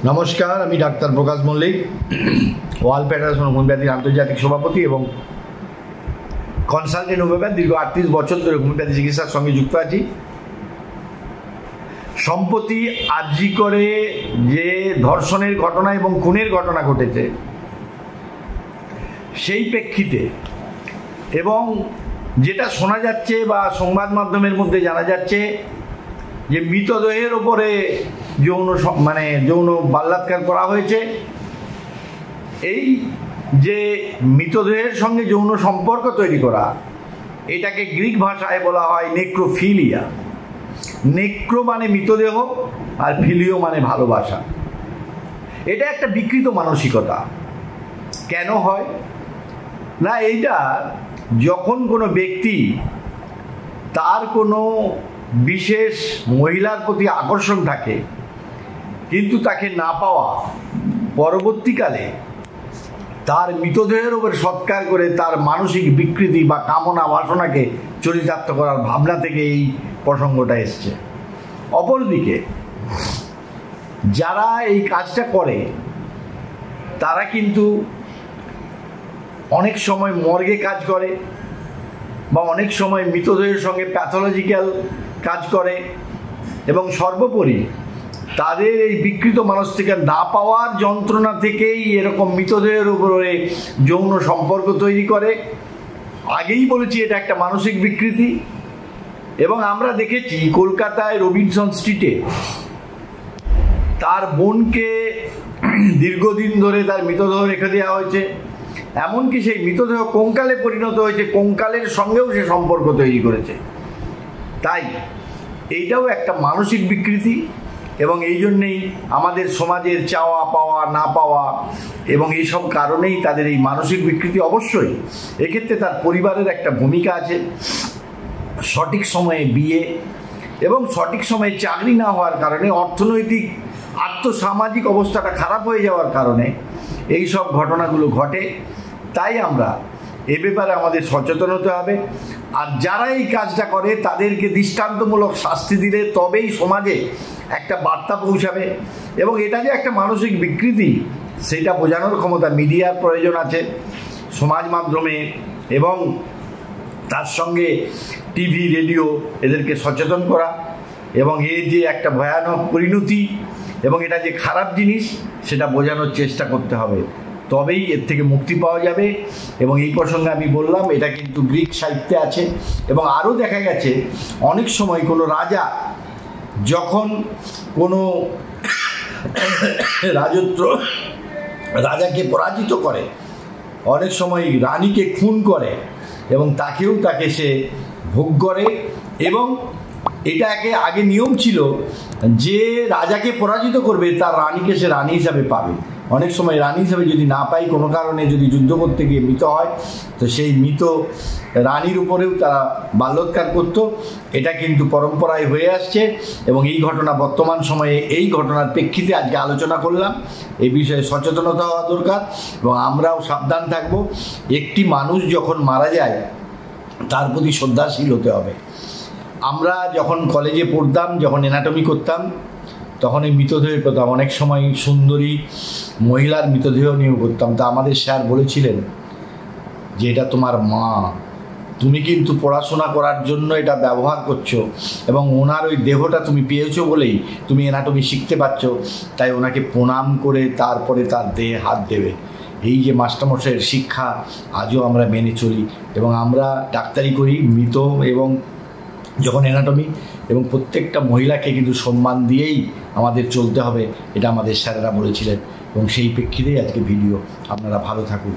নমস্কার, আমি ডাক্তার প্রকাশ Mallick, world federation হোমিওপ্যাথির আন্তর্জাতিক সভাপতি এবং কনসালটেন্ট হোমিওপ্যাথ। দীর্ঘ 38 বছর ধরে হোমিওপ্যাথি চিকিৎসার সঙ্গে যুক্ত আছি। সম্প্রতি আরজি করে যে ধর্ষণের ঘটনা এবং খুনের ঘটনা ঘটেছে, সেই প্রেক্ষিতে এবং যেটা শোনা যাচ্ছে বা সংবাদ মাধ্যমের মধ্যে জানা যাচ্ছে যে মৃতদেহের ওপরে যৌন বলাৎকার করা হয়েছে। এই যে মৃতদেহের সঙ্গে যৌন সম্পর্ক তৈরি করা, এটাকে গ্রিক ভাষায় বলা হয় নেক্রোফিলিয়া। নেক্রো মানে মৃতদেহ আর ফিলিও মানে ভালোবাসা। এটা একটা বিকৃত মানসিকতা। কেন হয় না, এইটা যখন কোনো ব্যক্তি তার কোনো বিশেষ মহিলার প্রতি আকর্ষণ থাকে কিন্তু তাকে না পাওয়া, পরবর্তীকালে তার মৃতদেহের উপর সৎকার করে তার মানসিক বিকৃতি বা কামনা বাসনাকে চরিতার্থ করার ভাবনা থেকে এই প্রসঙ্গটা এসছে। অপরদিকে যারা এই কাজটা করে তারা কিন্তু অনেক সময় মর্গে কাজ করে বা অনেক সময় মৃতদেহের সঙ্গে প্যাথোলজিক্যাল কাজ করে এবং সর্বোপরি তাদের এই বিকৃত মানসিকতা না পাওয়ার যন্ত্রণা থেকেই এরকম মৃতদেহের উপরে যৌন সম্পর্ক তৈরি করে। আগেই বলেছি এটা একটা মানসিক বিকৃতি। এবং আমরা দেখেছি কলকাতায় রবিনসন স্ট্রিটে তার বোনকে দীর্ঘদিন ধরে তার মৃতদেহ রেখে দেওয়া হয়েছে, এমনকি সেই মৃতদেহ কঙ্কালে পরিণত হয়েছে, কঙ্কালের সঙ্গেও সে সম্পর্ক তৈরি করেছে। তাই এইটাও একটা মানসিক বিকৃতি এবং এই জন্যেই আমাদের সমাজের চাওয়া পাওয়া না পাওয়া এবং এইসব কারণেই তাদের এই মানসিক বিকৃতি। অবশ্যই এক্ষেত্রে তার পরিবারের একটা ভূমিকা আছে। সঠিক সময়ে বিয়ে এবং সঠিক সময়ে চাকরি না হওয়ার কারণে, অর্থনৈতিক আর্থসামাজিক অবস্থাটা খারাপ হয়ে যাওয়ার কারণে এই সব ঘটনাগুলো ঘটে। তাই আমরা এ ব্যাপারে আমাদের সচেতন হতে হবে। আর যারা এই কাজটা করে তাদেরকে দৃষ্টান্তমূলক শাস্তি দিলে তবেই সমাজে একটা বার্তা পৌঁছাবে। এবং এটা যে একটা মানসিক বিকৃতি সেটা বোঝানোর ক্ষমতা মিডিয়ার প্রয়োজন আছে, সমাজ মাধ্যমে এবং তার সঙ্গে টিভি রেডিও, এদেরকে সচেতন করা এবং এর যে একটা ভয়ানক পরিণতি এবং এটা যে খারাপ জিনিস সেটা বোঝানোর চেষ্টা করতে হবে, তবেই এর থেকে মুক্তি পাওয়া যাবে। এবং এই প্রসঙ্গে আমি বললাম এটা কিন্তু গ্রিক সাহিত্যে আছে। এবং আরও দেখা গেছে অনেক সময় কোনো রাজা যখন কোনো রাজাকে পরাজিত করে, অনেক সময় রানীকে খুন করে এবং তাকে সে ভোগ করে। এবং এটাকে আগে নিয়ম ছিল যে রাজাকে পরাজিত করবে তার রানীকে সে রানী হিসাবে পাবে। অনেক সময় রানী হিসাবে যদি না পাই, কোনো কারণে যদি যুদ্ধ করতে গিয়ে মৃত হয়, তো সেই মৃত রানীর উপরেও তারা বাল্যোৎকার করত। এটা কিন্তু পরম্পরায় হয়ে আসছে এবং এই ঘটনা বর্তমান সময়ে এই ঘটনার প্রেক্ষিতে আজকে আলোচনা করলাম। এই বিষয়ে সচেতনতা হওয়া দরকার এবং আমরাও সাবধান থাকব। একটি মানুষ যখন মারা যায় তার প্রতি শ্রদ্ধাশীল হতে হবে। আমরা যখন কলেজে পড়তাম, যখন অ্যানাটমি করতাম, তখন এই মৃতদেহের কথা অনেক সময় সুন্দরী মহিলার মৃতদেহ নিয়েও করতাম। তা আমাদের স্যার বলেছিলেন যে এটা তোমার মা, তুমি কিন্তু পড়াশোনা করার জন্য এটা ব্যবহার করছো এবং ওনার ওই দেহটা তুমি পেয়েছো বলেই তুমি অ্যানাটমি শিখতে পারছো, তাই ওনাকে প্রণাম করে তারপরে তার দেহে হাত দেবে। এই যে মাস্টারমশাইয়ের শিক্ষা আজও আমরা মেনে চলি এবং আমরা ডাক্তারি করি মৃত এবং যখন অ্যানাটমি, এবং প্রত্যেকটা মহিলাকে কিন্তু সম্মান দিয়েই আমাদের চলতে হবে, এটা আমাদের স্যারেরা বলেছিলেন এবং সেই প্রেক্ষিতেই আজকে ভিডিও। আপনারা ভালো থাকুন।